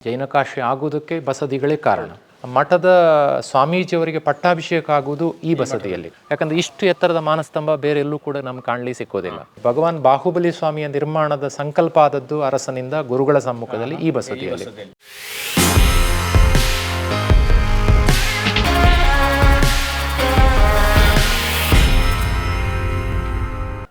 ಜೈನಕಾಶಿ ಆಗುವುದಕ್ಕೆ ಬಸದಿಗಳೇ ಕಾರಣ. ಮಠದ ಸ್ವಾಮೀಜಿಯವರಿಗೆ ಪಟ್ಟಾಭಿಷೇಕ ಆಗುವುದು ಈ ಬಸದಿಯಲ್ಲಿ. ಯಾಕಂದ್ರೆ ಇಷ್ಟು ಎತ್ತರದ ಮಾನಸ್ತಂಭ ಬೇರೆ ಎಲ್ಲೂ ಕೂಡ ನಮ್ಗೆ ಕಾಣಲಿಕ್ಕೆ ಸಿಕ್ಕೋದಿಲ್ಲ. ಭಗವಾನ್ ಬಾಹುಬಲಿ ಸ್ವಾಮಿಯ ನಿರ್ಮಾಣದ ಸಂಕಲ್ಪ ಆದದ್ದು ಅರಸನಿಂದ ಗುರುಗಳ ಸಮ್ಮುಖದಲ್ಲಿ ಈ ಬಸದಿಯಲ್ಲಿ.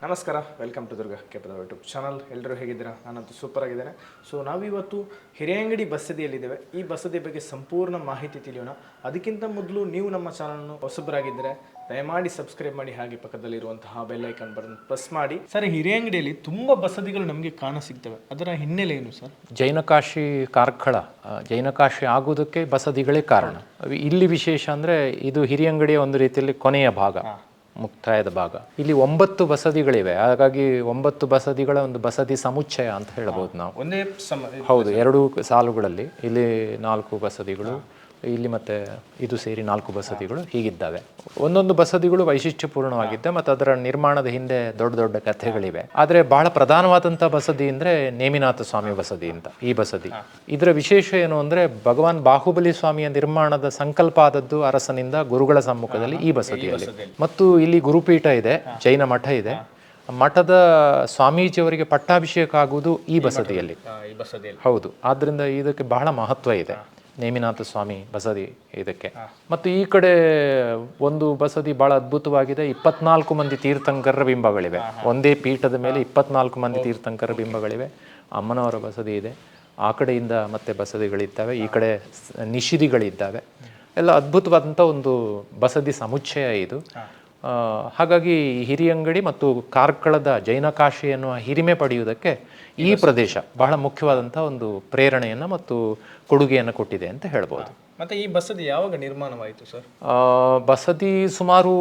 ನಮಸ್ಕಾರ, ವೆಲ್ಕಮ್ ಟು ದುರ್ಗಾ ಕೆಪದ ಯೂಟ್ಯೂಬ್ ಚಾನಲ್. ಎಲ್ಲರೂ ಹೇಗಿದ್ದೀರಾ? ನಾನಂತೂ ಸೂಪರ್ ಆಗಿದ್ದೇನೆ. ಸೊ ನಾವಿವತ್ತು ಹಿರಿಯಂಗಡಿ ಬಸದಿಯಲ್ಲಿದ್ದೇವೆ. ಈ ಬಸದಿ ಬಗ್ಗೆ ಸಂಪೂರ್ಣ ಮಾಹಿತಿ ತಿಳಿಯೋಣ. ಅದಕ್ಕಿಂತ ಮೊದಲು ನೀವು ನಮ್ಮ ಚಾನಲ್ನ ಹೊಸಬರಾಗಿದ್ದರೆ ದಯಮಾಡಿ ಸಬ್ಸ್ಕ್ರೈಬ್ ಮಾಡಿ, ಹಾಗೆ ಪಕ್ಕದಲ್ಲಿರುವಂತಹ ಬೆಲ್ ಐಕಾನ್ ಬಟನ್ ಪ್ರೆಸ್ ಮಾಡಿ. ಸರ್, ಹಿರಿಯಂಗಡಿಯಲ್ಲಿ ತುಂಬ ಬಸದಿಗಳು ನಮಗೆ ಕಾಣಸಿಗ್ತವೆ. ಅದರ ಹಿನ್ನೆಲೆ ಏನು ಸರ್? ಜೈನಕಾಶಿ ಕಾರ್ಕಳ, ಜೈನಕಾಶಿ ಆಗುವುದಕ್ಕೆ ಬಸದಿಗಳೇ ಕಾರಣ. ಇಲ್ಲಿ ವಿಶೇಷ ಅಂದರೆ ಇದು ಹಿರಿಯಂಗಡಿಯ ಒಂದು ರೀತಿಯಲ್ಲಿ ಕೊನೆಯ ಭಾಗ, ಮುಕ್ತಾಯದ ಭಾಗ. ಇಲ್ಲಿ 9 ಬಸದಿಗಳಿವೆ. ಹಾಗಾಗಿ 9 ಬಸದಿಗಳ ಒಂದು ಬಸದಿ ಸಮುಚ್ಚಯ ಅಂತ ಹೇಳ್ಬೋದು ನಾವು. ಒಂದೇ ಹೌದು, 2 ಸಾಲುಗಳಲ್ಲಿ ಇಲ್ಲಿ 4 ಬಸದಿಗಳು, ಇಲ್ಲಿ ಮತ್ತೆ ಇದು ಸೇರಿ 4 ಬಸದಿಗಳು ಹೀಗಿದ್ದಾವೆ. ಒಂದೊಂದು ಬಸದಿಗಳು ವೈಶಿಷ್ಟ್ಯಪೂರ್ಣವಾಗಿದ್ದೆ ಮತ್ತು ಅದರ ನಿರ್ಮಾಣದ ಹಿಂದೆ ದೊಡ್ಡ ದೊಡ್ಡ ಕಥೆಗಳಿವೆ. ಆದರೆ ಬಹಳ ಪ್ರಧಾನವಾದಂಥ ಬಸದಿ ಅಂದರೆ ನೇಮಿನಾಥ ಸ್ವಾಮಿ ಬಸದಿ ಅಂತ. ಈ ಬಸದಿ ಇದರ ವಿಶೇಷ ಏನು ಅಂದರೆ ಭಗವಾನ್ ಬಾಹುಬಲಿ ಸ್ವಾಮಿಯ ನಿರ್ಮಾಣದ ಸಂಕಲ್ಪ ಆದದ್ದು ಅರಸನಿಂದ ಗುರುಗಳ ಸಮ್ಮುಖದಲ್ಲಿ ಈ ಬಸದಿಯಲ್ಲಿ. ಮತ್ತು ಇಲ್ಲಿ ಗುರುಪೀಠ ಇದೆ, ಜೈನ ಮಠ ಇದೆ. ಮಠದ ಸ್ವಾಮೀಜಿಯವರಿಗೆ ಪಟ್ಟಾಭಿಷೇಕ ಆಗುವುದು ಈ ಬಸದಿಯಲ್ಲಿ. ಹೌದು, ಆದ್ದರಿಂದ ಇದಕ್ಕೆ ಬಹಳ ಮಹತ್ವ ಇದೆ, ನೇಮಿನಾಥ ಸ್ವಾಮಿ ಬಸದಿ ಇದಕ್ಕೆ. ಮತ್ತು ಈ ಕಡೆ ಒಂದು ಬಸದಿ ಬಹಳ ಅದ್ಭುತವಾಗಿದೆ. 24 ಮಂದಿ ತೀರ್ಥಂಕರರ ಬಿಂಬಗಳಿವೆ. ಒಂದೇ ಪೀಠದ ಮೇಲೆ 24 ಮಂದಿ ತೀರ್ಥಂಕರರ ಬಿಂಬಗಳಿವೆ. ಅಮ್ಮನವರ ಬಸದಿ ಇದೆ. ಆ ಕಡೆಯಿಂದ ಮತ್ತೆ ಬಸದಿಗಳಿದ್ದಾವೆ, ಈ ಕಡೆ ನಿಷಿದಿಗಳಿದ್ದಾವೆ. ಎಲ್ಲ ಅದ್ಭುತವಾದಂಥ ಒಂದು ಬಸದಿ ಸಮುಚ್ಚಯ ಇದು. ಹಾಗಾಗಿ ಹಿರಿಯಂಗಡಿ ಮತ್ತು ಕಾರ್ಕಳದ ಜೈನಕಾಶಿ ಎನ್ನುವ ಹಿರಿಮೆ ಪಡೆಯುವುದಕ್ಕೆ ಈ ಪ್ರದೇಶ ಬಹಳ ಮುಖ್ಯವಾದಂಥ ಒಂದು ಪ್ರೇರಣೆಯನ್ನು ಮತ್ತು ಕೊಡುಗೆಯನ್ನು ಕೊಟ್ಟಿದೆ ಅಂತ ಹೇಳ್ಬೋದು. ಮತ್ತು ಈ ಬಸದಿ ಯಾವಾಗ ನಿರ್ಮಾಣವಾಯಿತು ಸರ್? ಬಸದಿ ಸುಮಾರು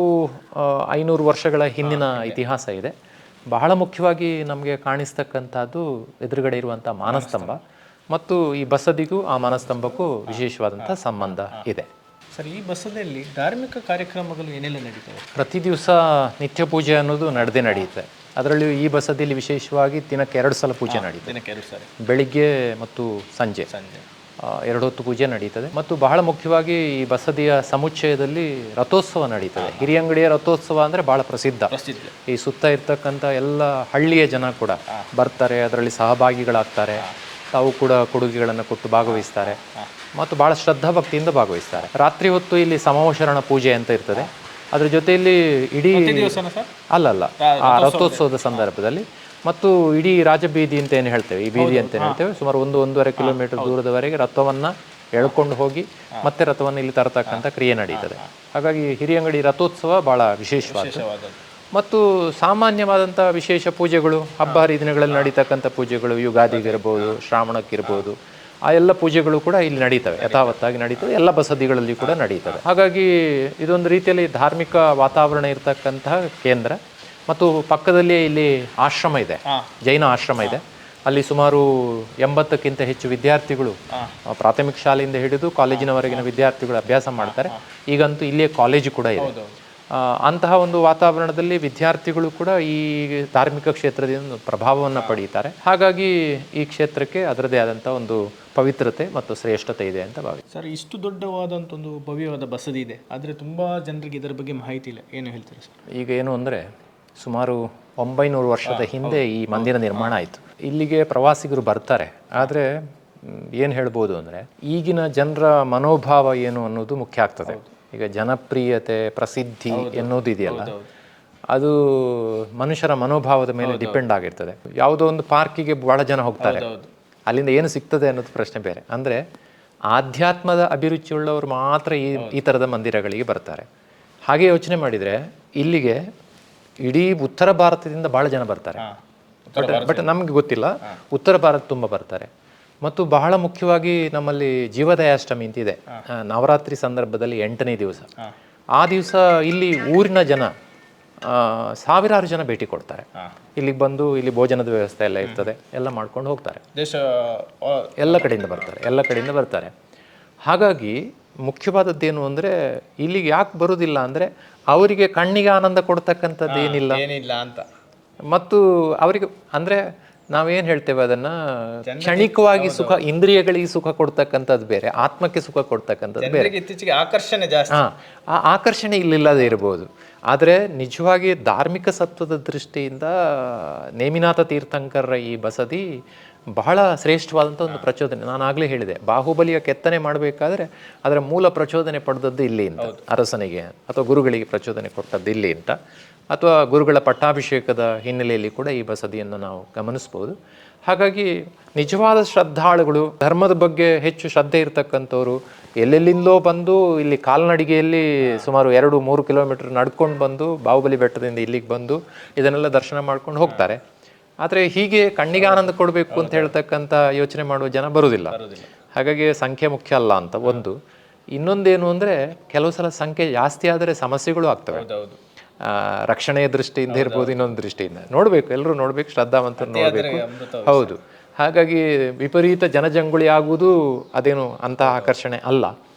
500 ವರ್ಷಗಳ ಹಿಂದಿನ ಇತಿಹಾಸ ಇದೆ. ಬಹಳ ಮುಖ್ಯವಾಗಿ ನಮಗೆ ಕಾಣಿಸ್ತಕ್ಕಂಥದ್ದು ಎದುರುಗಡೆ ಇರುವಂಥ ಮಾನಸ್ತಂಭ, ಮತ್ತು ಈ ಬಸದಿಗೂ ಆ ಮಾನಸ್ತಂಭಕ್ಕೂ ವಿಶೇಷವಾದಂಥ ಸಂಬಂಧ ಇದೆ. ಸರ್, ಈ ಬಸದಿಯಲ್ಲಿ ಧಾರ್ಮಿಕ ಕಾರ್ಯಕ್ರಮಗಳು ಏನೆಲ್ಲ ನಡೀತವೆ? ಪ್ರತಿ ದಿವಸ ನಿತ್ಯ ಪೂಜೆ ಅನ್ನೋದು ನಡೆಯುತ್ತೆ. ಅದರಲ್ಲಿಯೂ ಈ ಬಸದಿಯಲ್ಲಿ ವಿಶೇಷವಾಗಿ ದಿನಕ್ಕೆ 2 ಸಲ ಪೂಜೆ ನಡೀತದೆ. ಬೆಳಿಗ್ಗೆ ಮತ್ತು ಸಂಜೆ 2 ಹೊತ್ತು ಪೂಜೆ ನಡೀತದೆ. ಮತ್ತು ಬಹಳ ಮುಖ್ಯವಾಗಿ ಈ ಬಸದಿಯ ಸಮುಚ್ಚಯದಲ್ಲಿ ರಥೋತ್ಸವ ನಡೀತದೆ. ಹಿರಿಯಂಗಡಿಯ ರಥೋತ್ಸವ ಅಂದರೆ ಬಹಳ ಪ್ರಸಿದ್ಧ. ಈ ಸುತ್ತ ಇರ್ತಕ್ಕಂಥ ಎಲ್ಲ ಹಳ್ಳಿಯ ಜನ ಕೂಡ ಬರ್ತಾರೆ, ಅದರಲ್ಲಿ ಸಹಭಾಗಿಗಳಾಗ್ತಾರೆ. ತಾವು ಕೂಡ ಕೊಡುಗೆಗಳನ್ನು ಕೊಟ್ಟು ಭಾಗವಹಿಸ್ತಾರೆ ಮತ್ತು ಭಾಳ ಶ್ರದ್ಧಾಭಕ್ತಿಯಿಂದ ಭಾಗವಹಿಸ್ತಾರೆ. ರಾತ್ರಿ ಹೊತ್ತು ಇಲ್ಲಿ ಸಮವಶರಣ ಪೂಜೆ ಅಂತ ಇರ್ತದೆ. ಅದ್ರ ಜೊತೆಯಲ್ಲಿ ಇಡೀ ಅಲ್ಲಲ್ಲ ಆ ರಥೋತ್ಸವದ ಸಂದರ್ಭದಲ್ಲಿ ಮತ್ತು ಇಡೀ ರಾಜಬೀದಿ ಅಂತ ಏನು ಹೇಳ್ತೇವೆ, ಈ ಬೀದಿ ಅಂತ ಹೇಳ್ತೇವೆ, ಸುಮಾರು 1-1.5 ಕಿಲೋಮೀಟರ್ ದೂರದವರೆಗೆ ರಥವನ್ನು ಎಳ್ಕೊಂಡು ಹೋಗಿ ಮತ್ತೆ ರಥವನ್ನು ಇಲ್ಲಿ ತರತಕ್ಕಂಥ ಕ್ರಿಯೆ ನಡೀತದೆ. ಹಾಗಾಗಿ ಹಿರಿಯಂಗಡಿ ರಥೋತ್ಸವ ಭಾಳ ವಿಶೇಷವಾದ. ಮತ್ತು ಸಾಮಾನ್ಯವಾದಂಥ ವಿಶೇಷ ಪೂಜೆಗಳು, ಹಬ್ಬ ಹರಿದಿನಗಳಲ್ಲಿ ನಡೀತಕ್ಕಂಥ ಪೂಜೆಗಳು, ಯುಗಾದಿಗಿರ್ಬೋದು, ಶ್ರಾವಣಕ್ಕಿರ್ಬೋದು, ಆ ಎಲ್ಲ ಪೂಜೆಗಳು ಕೂಡ ಇಲ್ಲಿ ನಡೀತವೆ, ಯಥಾವತ್ತಾಗಿ ನಡೀತವೆ. ಎಲ್ಲ ಬಸದಿಗಳಲ್ಲಿ ಕೂಡ ನಡೀತವೆ. ಹಾಗಾಗಿ ಇದೊಂದು ರೀತಿಯಲ್ಲಿ ಧಾರ್ಮಿಕ ವಾತಾವರಣ ಇರತಕ್ಕಂತಹ ಕೇಂದ್ರ. ಮತ್ತು ಪಕ್ಕದಲ್ಲಿಯೇ ಇಲ್ಲಿ ಆಶ್ರಮ ಇದೆ, ಜೈನ ಆಶ್ರಮ ಇದೆ. ಅಲ್ಲಿ ಸುಮಾರು 80ಕ್ಕಿಂತ ಹೆಚ್ಚು ವಿದ್ಯಾರ್ಥಿಗಳು ಪ್ರಾಥಮಿಕ ಶಾಲೆಯಿಂದ ಹಿಡಿದು ಕಾಲೇಜಿನವರೆಗಿನ ವಿದ್ಯಾರ್ಥಿಗಳು ಅಭ್ಯಾಸ ಮಾಡ್ತಾರೆ. ಈಗಂತೂ ಇಲ್ಲಿಯೇ ಕಾಲೇಜು ಕೂಡ ಇದೆ. ಅಂತಹ ಒಂದು ವಾತಾವರಣದಲ್ಲಿ ವಿದ್ಯಾರ್ಥಿಗಳು ಕೂಡ ಈ ಧಾರ್ಮಿಕ ಕ್ಷೇತ್ರದಿಂದ ಪ್ರಭಾವವನ್ನು ಪಡೀತಾರೆ. ಹಾಗಾಗಿ ಈ ಕ್ಷೇತ್ರಕ್ಕೆ ಅದರದೇ ಆದಂಥ ಒಂದು ಪವಿತ್ರತೆ ಮತ್ತು ಶ್ರೇಷ್ಠತೆ ಇದೆ ಅಂತ ಭಾವಿಸ್ತಾರೆ. ಸರ್, ಇಷ್ಟು ದೊಡ್ಡವಾದಂಥ ಒಂದು ಭವ್ಯವಾದ ಬಸದಿ ಇದೆ, ಆದರೆ ತುಂಬ ಜನರಿಗೆ ಇದರ ಬಗ್ಗೆ ಮಾಹಿತಿ ಇಲ್ಲ. ಏನು ಹೇಳ್ತೀರಿ ಸರ್? ಈಗ ಏನು ಅಂದರೆ ಸುಮಾರು 900 ವರ್ಷದ ಹಿಂದೆ ಈ ಮಂದಿರ ನಿರ್ಮಾಣ ಆಯಿತು. ಇಲ್ಲಿಗೆ ಪ್ರವಾಸಿಗರು ಬರ್ತಾರೆ. ಆದರೆ ಏನು ಹೇಳ್ಬೋದು ಅಂದರೆ ಈಗಿನ ಜನರ ಮನೋಭಾವ ಏನು ಅನ್ನೋದು ಮುಖ್ಯ ಆಗ್ತದೆ. ಈಗ ಜನಪ್ರಿಯತೆ, ಪ್ರಸಿದ್ಧಿ ಎನ್ನುವುದು ಇದೆಯಲ್ಲ, ಅದು ಮನುಷ್ಯರ ಮನೋಭಾವದ ಮೇಲೆ ಡಿಪೆಂಡ್ ಆಗಿರ್ತದೆ. ಯಾವುದೋ ಒಂದು ಪಾರ್ಕಿಗೆ ಭಾಳ ಜನ ಹೋಗ್ತಾರೆ, ಅಲ್ಲಿಂದ ಏನು ಸಿಗ್ತದೆ ಅನ್ನೋದು ಪ್ರಶ್ನೆ ಬೇರೆ. ಅಂದರೆ ಆಧ್ಯಾತ್ಮದ ಅಭಿರುಚಿಯುಳ್ಳವರು ಮಾತ್ರ ಈ ಥರದ ಮಂದಿರಗಳಿಗೆ ಬರ್ತಾರೆ. ಹಾಗೆ ಯೋಚನೆ ಮಾಡಿದರೆ ಇಲ್ಲಿಗೆ ಇಡೀ ಉತ್ತರ ಭಾರತದಿಂದ ಭಾಳ ಜನ ಬರ್ತಾರೆ. ಬಟ್ ನಮಗೆ ಗೊತ್ತಿಲ್ಲ, ಉತ್ತರ ಭಾರತ ತುಂಬ ಬರ್ತಾರೆ. ಮತ್ತು ಬಹಳ ಮುಖ್ಯವಾಗಿ ನಮ್ಮಲ್ಲಿ ಜೀವದಯಾಷ್ಟಮಿ ಅಂತಿದೆ, ನವರಾತ್ರಿ ಸಂದರ್ಭದಲ್ಲಿ 8ನೇ ದಿವಸ. ಆ ದಿವಸ ಇಲ್ಲಿ ಊರಿನ ಜನ ಸಾವಿರಾರು ಜನ ಭೇಟಿ ಕೊಡ್ತಾರೆ. ಇಲ್ಲಿಗೆ ಬಂದು ಇಲ್ಲಿ ಭೋಜನದ ವ್ಯವಸ್ಥೆ ಎಲ್ಲ ಇರ್ತದೆ, ಎಲ್ಲ ಮಾಡ್ಕೊಂಡು ಹೋಗ್ತಾರೆ. ಎಲ್ಲ ಕಡೆಯಿಂದ ಬರ್ತಾರೆ. ಹಾಗಾಗಿ ಮುಖ್ಯವಾದದ್ದೇನು ಅಂದರೆ ಇಲ್ಲಿಗೆ ಯಾಕೆ ಬರೋದಿಲ್ಲ ಅಂದರೆ ಅವರಿಗೆ ಕಣ್ಣಿಗೆ ಆನಂದ ಕೊಡ್ತಕ್ಕಂಥದ್ದು ಏನಿಲ್ಲ ಅಂತ. ಮತ್ತು ಅವರಿಗೆ ಅಂದರೆ ನಾವೇನು ಹೇಳ್ತೇವೆ ಅದನ್ನು ಕ್ಷಣಿಕವಾಗಿ ಸುಖ, ಇಂದ್ರಿಯಗಳಿಗೆ ಸುಖ ಕೊಡ್ತಕ್ಕಂಥದ್ದು ಬೇರೆ, ಆತ್ಮಕ್ಕೆ ಸುಖ ಕೊಡ್ತಕ್ಕಂಥದ್ದು ಬೇರೆ. ಇತ್ತೀಚೆಗೆ ಆಕರ್ಷಣೆ ಜಾಸ್ತಿ. ಆ ಆಕರ್ಷಣೆ ಇಲ್ಲಿಲ್ಲದೆ ಇರ್ಬೋದು, ಆದರೆ ನಿಜವಾಗಿ ಧಾರ್ಮಿಕ ಸತ್ವದ ದೃಷ್ಟಿಯಿಂದ ನೇಮಿನಾಥ ತೀರ್ಥಂಕರರ ಈ ಬಸದಿ ಬಹಳ ಶ್ರೇಷ್ಠವಾದಂಥ ಒಂದು ಪ್ರಚೋದನೆ. ನಾನು ಆಗಲೇ ಹೇಳಿದೆ, ಬಾಹುಬಲಿಯ ಕೆತ್ತನೆ ಮಾಡಬೇಕಾದ್ರೆ ಅದರ ಮೂಲ ಪ್ರಚೋದನೆ ಪಡೆದದ್ದು ಇಲ್ಲಿ ಅಂತ, ಅರಸನಿಗೆ ಅಥವಾ ಗುರುಗಳಿಗೆ ಪ್ರಚೋದನೆ ಕೊಟ್ಟದ್ದು ಇಲ್ಲಿ ಅಂತ, ಅಥವಾ ಗುರುಗಳ ಪಟ್ಟಾಭಿಷೇಕದ ಹಿನ್ನೆಲೆಯಲ್ಲಿ ಕೂಡ ಈ ಬಸದಿಯನ್ನು ನಾವು ಗಮನಿಸ್ಬೋದು. ಹಾಗಾಗಿ ನಿಜವಾದ ಶ್ರದ್ಧಾಳುಗಳು, ಧರ್ಮದ ಬಗ್ಗೆ ಹೆಚ್ಚು ಶ್ರದ್ಧೆ ಇರತಕ್ಕಂಥವ್ರು ಎಲ್ಲೆಲ್ಲಿಂದಲೋ ಬಂದು ಇಲ್ಲಿ ಕಾಲ್ನಡಿಗೆಯಲ್ಲಿ ಸುಮಾರು 2-3 ಕಿಲೋಮೀಟರ್ ನಡ್ಕೊಂಡು ಬಂದು ಬಾಹುಬಲಿ ಬೆಟ್ಟದಿಂದ ಇಲ್ಲಿಗೆ ಬಂದು ಇದನ್ನೆಲ್ಲ ದರ್ಶನ ಮಾಡ್ಕೊಂಡು ಹೋಗ್ತಾರೆ. ಆದರೆ ಹೀಗೆ ಕಣ್ಣಿಗೆ ಆನಂದ ಕೊಡಬೇಕು ಅಂತ ಹೇಳ್ತಕ್ಕಂಥ ಯೋಚನೆ ಮಾಡುವ ಜನ ಬರುವುದಿಲ್ಲ. ಹಾಗಾಗಿ ಸಂಖ್ಯೆ ಮುಖ್ಯ ಅಲ್ಲ ಅಂತ ಒಂದು. ಇನ್ನೊಂದೇನು ಅಂದರೆ, ಕೆಲವು ಸಲ ಸಂಖ್ಯೆ ಜಾಸ್ತಿ ಆದರೆ ಸಮಸ್ಯೆಗಳು ಆಗ್ತವೆ. ರಕ್ಷಣೆಯ ದೃಷ್ಟಿಯಿಂದ ಇರ್ಬೋದು, ಇನ್ನೊಂದು ದೃಷ್ಟಿಯಿಂದ ನೋಡಬೇಕು, ಎಲ್ಲರೂ ನೋಡಬೇಕು, ಶ್ರದ್ಧಾವಂತರು ನೋಡಬೇಕು. ಹೌದು. ಹಾಗಾಗಿ ವಿಪರೀತ ಜನಜಂಗುಳಿ ಆಗುವುದು ಅದೇನು ಅಂತ ಆಕರ್ಷಣೆ ಅಲ್ಲ.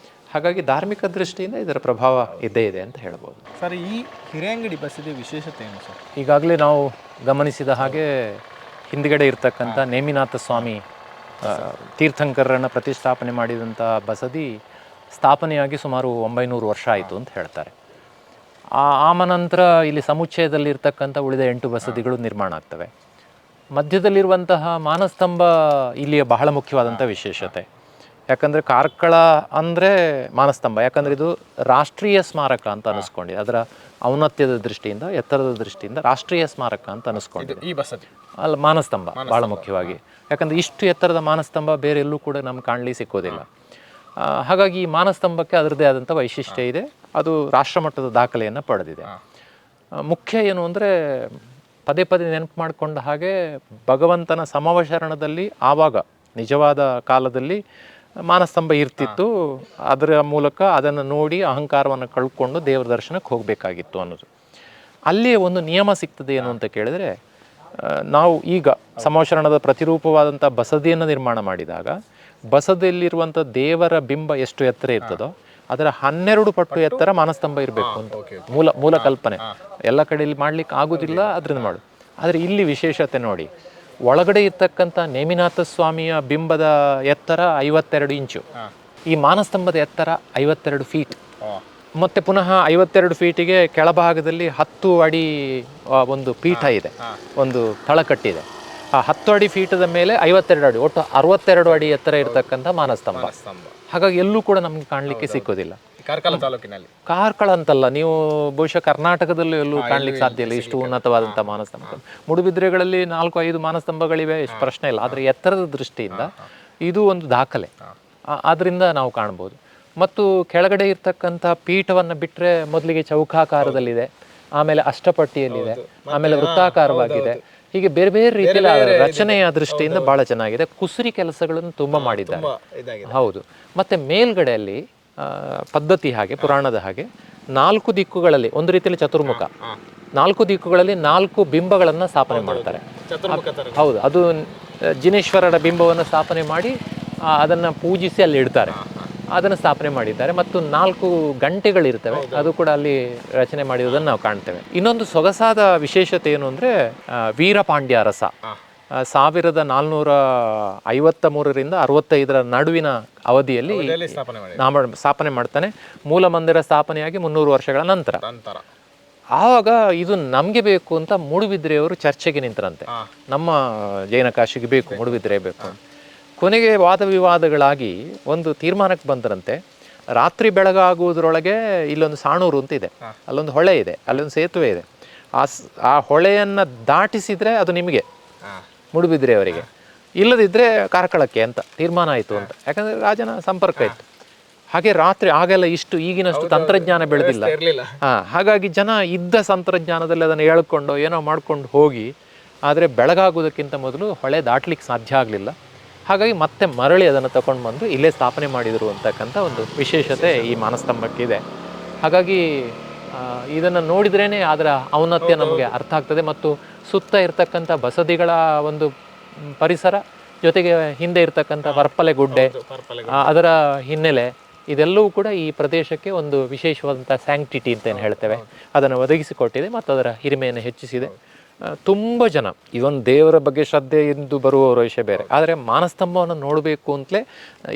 ಹಾಗಾಗಿ ಧಾರ್ಮಿಕ ದೃಷ್ಟಿಯಿಂದ ಇದರ ಪ್ರಭಾವ ಇದ್ದೇ ಇದೆ ಅಂತ ಹೇಳ್ಬೋದು. ಸರ್, ಈ ಹಿರೇಂಗಡಿ ಬಸದಿ ವಿಶೇಷತೆ ಏನು ಸರ್? ಈಗಾಗಲೇ ನಾವು ಗಮನಿಸಿದ ಹಾಗೆ ಹಿಂದ್ಗಡೆ ಇರ್ತಕ್ಕಂಥ ನೇಮಿನಾಥ ಸ್ವಾಮಿ ತೀರ್ಥಂಕರರನ್ನು ಪ್ರತಿಷ್ಠಾಪನೆ ಮಾಡಿದಂಥ ಬಸದಿ ಸ್ಥಾಪನೆಯಾಗಿ ಸುಮಾರು 900 ವರ್ಷ ಆಯಿತು ಅಂತ ಹೇಳ್ತಾರೆ. ಆಮನಂತರ ಇಲ್ಲಿ ಸಮುಚ್ಚಯದಲ್ಲಿರ್ತಕ್ಕಂಥ ಉಳಿದ 8 ಬಸದಿಗಳು ನಿರ್ಮಾಣ ಆಗ್ತವೆ. ಮಧ್ಯದಲ್ಲಿರುವಂತಹ ಮಾನಸ್ತಂಭ ಇಲ್ಲಿಯ ಬಹಳ ಮುಖ್ಯವಾದಂಥ ವಿಶೇಷತೆ. ಯಾಕಂದರೆ ಕಾರ್ಕಳ ಅಂದರೆ ಮಾನಸ್ತಂಭ, ಯಾಕಂದರೆ ಇದು ರಾಷ್ಟ್ರೀಯ ಸ್ಮಾರಕ ಅಂತ ಅನಿಸ್ಕೊಂಡಿದೆ. ಅದರ ಔನ್ನತ್ಯದ ದೃಷ್ಟಿಯಿಂದ, ಎತ್ತರದ ದೃಷ್ಟಿಯಿಂದ ರಾಷ್ಟ್ರೀಯ ಸ್ಮಾರಕ ಅಂತ ಅನಿಸ್ಕೊಂಡಿದೆ ಈ ಬಸದಿ. ಅಲ್ಲ, ಮಾನಸ್ತಂಭ ಭಾಳ ಮುಖ್ಯವಾಗಿ. ಯಾಕಂದರೆ ಇಷ್ಟು ಎತ್ತರದ ಮಾನಸ್ತಂಭ ಬೇರೆ ಎಲ್ಲೂ ಕೂಡ ನಮ್ಗೆ ಕಾಣಲಿ ಸಿಕ್ಕೋದಿಲ್ಲ. ಹಾಗಾಗಿ ಈ ಮಾನಸ್ತಂಭಕ್ಕೆ ಅದರದ್ದೇ ಆದಂಥ ವೈಶಿಷ್ಟ್ಯ ಇದೆ. ಅದು ರಾಷ್ಟ್ರಮಟ್ಟದ ದಾಖಲೆಯನ್ನು ಪಡೆದಿದೆ. ಮುಖ್ಯ ಏನು ಅಂದರೆ, ಪದೇ ಪದೇ ನೆನಪು ಮಾಡಿಕೊಂಡ ಹಾಗೆ ಭಗವಂತನ ಸಮವಶರಣದಲ್ಲಿ ಆವಾಗ ನಿಜವಾದ ಕಾಲದಲ್ಲಿ ಮಾನಸ್ತಂಭ ಇರ್ತಿತ್ತು. ಅದರ ಮೂಲಕ ಅದನ್ನು ನೋಡಿ ಅಹಂಕಾರವನ್ನು ಕಳ್ಕೊಂಡು ದೇವರ ದರ್ಶನಕ್ಕೆ ಹೋಗಬೇಕಾಗಿತ್ತು ಅನ್ನೋದು. ಅಲ್ಲಿಯೇ ಒಂದು ನಿಯಮ ಸಿಗ್ತದೆ ಏನು ಅಂತ ಕೇಳಿದರೆ, ನಾವು ಈಗ ಸಮವಶರಣದ ಪ್ರತಿರೂಪವಾದಂಥ ಬಸದಿಯನ್ನು ನಿರ್ಮಾಣ ಮಾಡಿದಾಗ ಬಸದಿಯಲ್ಲಿರುವಂಥ ದೇವರ ಬಿಂಬ ಎಷ್ಟು ಎತ್ತರ ಇರ್ತದೋ ಅದರ 12 ಪಟ್ಟು ಎತ್ತರ ಮಾನಸ್ತಂಭ ಇರಬೇಕು ಅಂತ ಮೂಲ ಕಲ್ಪನೆ. ಎಲ್ಲ ಕಡೆಯಲ್ಲಿ ಮಾಡ್ಲಿಕ್ಕೆ ಆಗೋದಿಲ್ಲ, ಅದರಿಂದ ಮಾಡು. ಆದರೆ ಇಲ್ಲಿ ವಿಶೇಷತೆ ನೋಡಿ, ಒಳಗಡೆ ಇರ್ತಕ್ಕಂಥ ನೇಮಿನಾಥ ಸ್ವಾಮಿಯ ಬಿಂಬದ ಎತ್ತರ 52 ಇಂಚು, ಈ ಮಾನಸ್ತಂಭದ ಎತ್ತರ 52 ಫೀಟ್. ಮತ್ತು ಪುನಃ 52 ಫೀಟಿಗೆ ಕೆಳಭಾಗದಲ್ಲಿ 10 ಅಡಿ ಒಂದು ಪೀಠ ಇದೆ, ಒಂದು ತಳಕಟ್ಟಿದೆ. ಆ 10 ಅಡಿ ಫೀಟದ ಮೇಲೆ 52 ಅಡಿ, ಒಟ್ಟು 62 ಅಡಿ ಎತ್ತರ ಇರತಕ್ಕಂಥ ಮಾನಸ್ತಂಭ. ಹಾಗಾಗಿ ಎಲ್ಲೂ ಕೂಡ ನಮ್ಗೆ ಕಾಣಲಿಕ್ಕೆ ಸಿಕ್ಕೋದಿಲ್ಲ. ಕಾರ್ಕಳ ತಾಲೂಕಿನಲ್ಲಿ, ಕಾರ್ಕಳ ಅಂತಲ್ಲ, ನೀವು ಬಹುಶಃ ಕರ್ನಾಟಕದಲ್ಲೂ ಎಲ್ಲೂ ಕಾಣಲಿಕ್ಕೆ ಸಾಧ್ಯ ಇಲ್ಲ ಇಷ್ಟು ಉನ್ನತವಾದಂಥ ಮಾನಸ್ತಂಭ. ಮೂಡುಬಿದ್ರೆಗಳಲ್ಲಿ 4-5 ಮಾನಸ್ತಂಭಗಳಿವೆ, ಇಷ್ಟು ಪ್ರಶ್ನೆ ಇಲ್ಲ. ಆದರೆ ಎತ್ತರದ ದೃಷ್ಟಿಯಿಂದ ಇದು ಒಂದು ದಾಖಲೆ, ಅದರಿಂದ ನಾವು ಕಾಣ್ಬೋದು. ಮತ್ತು ಕೆಳಗಡೆ ಇರ್ತಕ್ಕಂಥ ಪೀಠವನ್ನು ಬಿಟ್ಟರೆ ಮೊದಲಿಗೆ ಚೌಕಾಕಾರದಲ್ಲಿದೆ, ಆಮೇಲೆ ಅಷ್ಟಪಟ್ಟಿಯಲ್ಲಿದೆ, ಆಮೇಲೆ ವೃತ್ತಾಕಾರವಾಗಿದೆ. ಹೀಗೆ ಬೇರೆ ಬೇರೆ ರೀತಿಯ ರಚನೆಯ ದೃಷ್ಟಿಯಿಂದ ಬಹಳ ಚೆನ್ನಾಗಿದೆ. ಕುಸುರಿ ಕೆಲಸಗಳನ್ನು ತುಂಬ ಮಾಡಿದ್ದಾರೆ. ಹೌದು. ಮತ್ತು ಮೇಲ್ಗಡೆಯಲ್ಲಿ ಪದ್ಧತಿ ಹಾಗೆ, ಪುರಾಣದ ಹಾಗೆ 4 ದಿಕ್ಕುಗಳಲ್ಲಿ, ಒಂದು ರೀತಿಯಲ್ಲಿ ಚತುರ್ಮುಖ, 4 ದಿಕ್ಕುಗಳಲ್ಲಿ 4 ಬಿಂಬಗಳನ್ನು ಸ್ಥಾಪನೆ ಮಾಡ್ತಾರೆ. ಹೌದು, ಅದು ಜಿನೇಶ್ವರರ ಬಿಂಬವನ್ನು ಸ್ಥಾಪನೆ ಮಾಡಿ ಅದನ್ನು ಪೂಜಿಸಿ ಅಲ್ಲಿ ಇಡ್ತಾರೆ. ಅದನ್ನು ಸ್ಥಾಪನೆ ಮಾಡಿದ್ದಾರೆ. ಮತ್ತು 4 ಗಂಟೆಗಳಿರ್ತವೆ, ಅದು ಕೂಡ ಅಲ್ಲಿ ರಚನೆ ಮಾಡಿರೋದನ್ನು ನಾವು ಕಾಣ್ತೇವೆ. ಇನ್ನೊಂದು ಸೊಗಸಾದ ವಿಶೇಷತೆ ಏನು ಅಂದರೆ, ವೀರಪಾಂಡ್ಯ ಅರಸ 1453ರಿಂದ 65ರ ನಡುವಿನ ಅವಧಿಯಲ್ಲಿ ಸ್ಥಾಪನೆ ಮಾಡ್ತಾನೆ. ಮೂಲ ಮಂದಿರ ಸ್ಥಾಪನೆಯಾಗಿ 300 ವರ್ಷಗಳ ನಂತರ. ಆವಾಗ ಇದು ನಮಗೆ ಬೇಕು ಅಂತ ಮೂಡುಬಿದ್ರೆಯವರು ಚರ್ಚೆಗೆ ನಿಂತರಂತೆ. ನಮ್ಮ ಜೈನ ಕಾಶಿಗೆ ಬೇಕು, ಮೂಡುಬಿದ್ರೆ ಬೇಕು. ಕೊನೆಗೆ ವಾದ ವಿವಾದಗಳಾಗಿ ಒಂದು ತೀರ್ಮಾನಕ್ಕೆ ಬಂದರಂತೆ, ರಾತ್ರಿ ಬೆಳಗಾಗುವುದರೊಳಗೆ ಇಲ್ಲೊಂದು ಸಾಣೂರು ಅಂತ ಇದೆ, ಅಲ್ಲೊಂದು ಹೊಳೆ ಇದೆ, ಅಲ್ಲೊಂದು ಸೇತುವೆ ಇದೆ, ಆ ಹೊಳೆಯನ್ನು ದಾಟಿಸಿದರೆ ಅದು ನಿಮಗೆ ಮೂಡುಬಿದ್ರೆಯವರಿಗೆ, ಇಲ್ಲದಿದ್ದರೆ ಕಾರ್ಕಳಕ್ಕೆ ಅಂತ ತೀರ್ಮಾನ ಆಯಿತು ಅಂತ. ಯಾಕಂದರೆ ರಾಜನ ಸಂಪರ್ಕ ಇತ್ತು. ಹಾಗೆ ರಾತ್ರಿ ಆಗೆಲ್ಲ ಇಷ್ಟು ಈಗಿನಷ್ಟು ತಂತ್ರಜ್ಞಾನ ಬೆಳೆದಿಲ್ಲ. ಹಾಗಾಗಿ ಜನ ಇದ್ದ ತಂತ್ರಜ್ಞಾನದಲ್ಲಿ ಅದನ್ನು ಹೇಳ್ಕೊಂಡು ಏನೋ ಮಾಡ್ಕೊಂಡು ಹೋಗಿ, ಆದರೆ ಬೆಳಗಾಗೋದಕ್ಕಿಂತ ಮೊದಲು ಹೊಳೆ ದಾಟ್ಲಿಕ್ಕೆ ಸಾಧ್ಯ ಆಗಲಿಲ್ಲ. ಹಾಗಾಗಿ ಮತ್ತೆ ಮರಳಿ ಅದನ್ನು ತಗೊಂಡು ಬಂದು ಇಲ್ಲೇ ಸ್ಥಾಪನೆ ಮಾಡಿದರು ಅಂತಕ್ಕಂಥ ಒಂದು ವಿಶೇಷತೆ ಈ ಮಾನಸ್ತಂಭಕ್ಕಿದೆ. ಹಾಗಾಗಿ ಇದನ್ನು ನೋಡಿದ್ರೇ ಅದರ ಔನ್ನತ್ಯ ನಮಗೆ ಅರ್ಥ ಆಗ್ತದೆ. ಮತ್ತು ಸುತ್ತ ಇರ್ತಕ್ಕಂಥ ಬಸದಿಗಳ ಒಂದು ಪರಿಸರ, ಜೊತೆಗೆ ಹಿಂದೆ ಇರ್ತಕ್ಕಂಥ ಪರ್ಪಲೆ ಗುಡ್ಡೆ, ಅದರ ಹಿನ್ನೆಲೆ, ಇದೆಲ್ಲವೂ ಕೂಡ ಈ ಪ್ರದೇಶಕ್ಕೆ ಒಂದು ವಿಶೇಷವಾದಂಥ ಸ್ಯಾಂಕ್ಟಿಟಿ ಅಂತ ಏನು ಹೇಳ್ತೇವೆ ಅದನ್ನು ಒದಗಿಸಿಕೊಟ್ಟಿದೆ ಮತ್ತು ಅದರ ಹಿರಿಮೆಯನ್ನು ಹೆಚ್ಚಿಸಿದೆ. ತುಂಬ ಜನ ಇವನ್ ದೇವರ ಬಗ್ಗೆ ಶ್ರದ್ಧೆ ಎಂದು ಬರುವವರ ವಿಷಯ ಬೇರೆ, ಆದರೆ ಮಾನಸ್ತಂಭವನ್ನು ನೋಡಬೇಕು ಅಂತಲೇ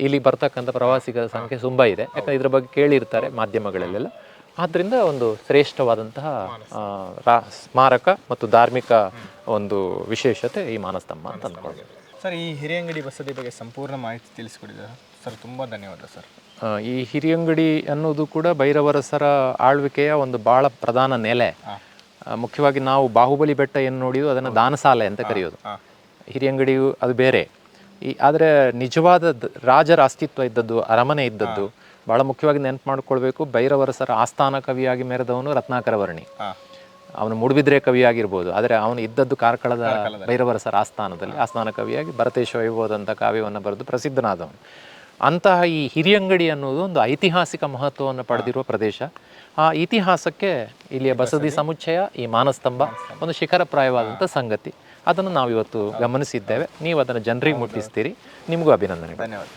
ಇಲ್ಲಿ ಬರ್ತಕ್ಕಂಥ ಪ್ರವಾಸಿಗರ ಸಂಖ್ಯೆ ತುಂಬ ಇದೆ. ಯಾಕಂದರೆ ಇದ್ರ ಬಗ್ಗೆ ಕೇಳಿರ್ತಾರೆ ಮಾಧ್ಯಮಗಳಲ್ಲೆಲ್ಲ. ಆದ್ದರಿಂದ ಒಂದು ಶ್ರೇಷ್ಠವಾದಂತಹ ಸ್ಮಾರಕ ಮತ್ತು ಧಾರ್ಮಿಕ ಒಂದು ವಿಶೇಷತೆ ಈ ಮಾನಸ್ತಂಭ ಅಂತ ಅಂದ್ಕೊಳ್ಬೋದು. ಸರ್, ಈ ಹಿರಿಯಂಗಡಿ ಬಸದಿ ಬಗ್ಗೆ ಸಂಪೂರ್ಣ ಮಾಹಿತಿ ತಿಳಿಸ್ಕೊಡಿದ್ದಾರೆ ಸರ್, ತುಂಬ ಧನ್ಯವಾದ ಸರ್. ಈ ಹಿರಿಯಂಗಡಿ ಅನ್ನೋದು ಕೂಡ ಭೈರವರಸರ ಆಳ್ವಿಕೆಯ ಒಂದು ಭಾಳ ಪ್ರಧಾನ ನೆಲೆ. ಮುಖ್ಯವಾಗಿ ನಾವು ಬಾಹುಬಲಿ ಬೆಟ್ಟ ಏನು ನೋಡಿದ್ವು ಅದನ್ನು ದಾನಸಾಲೆ ಅಂತ ಕರೆಯೋದು. ಹಿರಿಯಂಗಡಿಯು ಅದು ಬೇರೆ. ಆದರೆ ನಿಜವಾದ ರಾಜರ ಅಸ್ತಿತ್ವ ಇದ್ದದ್ದು, ಅರಮನೆ ಇದ್ದದ್ದು, ಭಾಳ ಮುಖ್ಯವಾಗಿ ನೆನಪು ಮಾಡ್ಕೊಳ್ಬೇಕು. ಭೈರವರಸರ ಆಸ್ಥಾನ ಕವಿಯಾಗಿ ಮೆರೆದವನು ರತ್ನಾಕರ ವರ್ಣಿ. ಅವನು ಮೂಡುಬಿದ್ರೆ ಕವಿಯಾಗಿರ್ಬೋದು, ಆದರೆ ಅವನು ಇದ್ದದ್ದು ಕಾರ್ಕಳದ ಭೈರವರಸರ ಆಸ್ಥಾನದಲ್ಲಿ ಆಸ್ಥಾನ ಕವಿಯಾಗಿ ಭರತೇಶ ವೈಭವದಂಥ ಕಾವ್ಯವನ್ನು ಬರೆದು ಪ್ರಸಿದ್ಧನಾದವನು. ಅಂತಹ ಈ ಹಿರಿಯಂಗಡಿ ಅನ್ನೋದು ಒಂದು ಐತಿಹಾಸಿಕ ಮಹತ್ವವನ್ನು ಪಡೆದಿರುವ ಪ್ರದೇಶ. ಆ ಇತಿಹಾಸಕ್ಕೆ ಇಲ್ಲಿಯ ಬಸದಿ ಸಮುಚ್ಚಯ, ಈ ಮಾನಸ್ತಂಭ ಒಂದು ಶಿಖರಪ್ರಾಯವಾದಂಥ ಸಂಗತಿ. ಅದನ್ನು ನಾವಿವತ್ತು ಗಮನಿಸಿದ್ದೇವೆ. ನೀವು ಅದನ್ನು ಜನರಿಗೆ ಮುಟ್ಟಿಸ್ತೀರಿ. ನಿಮಗೂ ಅಭಿನಂದನೆ. ಧನ್ಯವಾದ.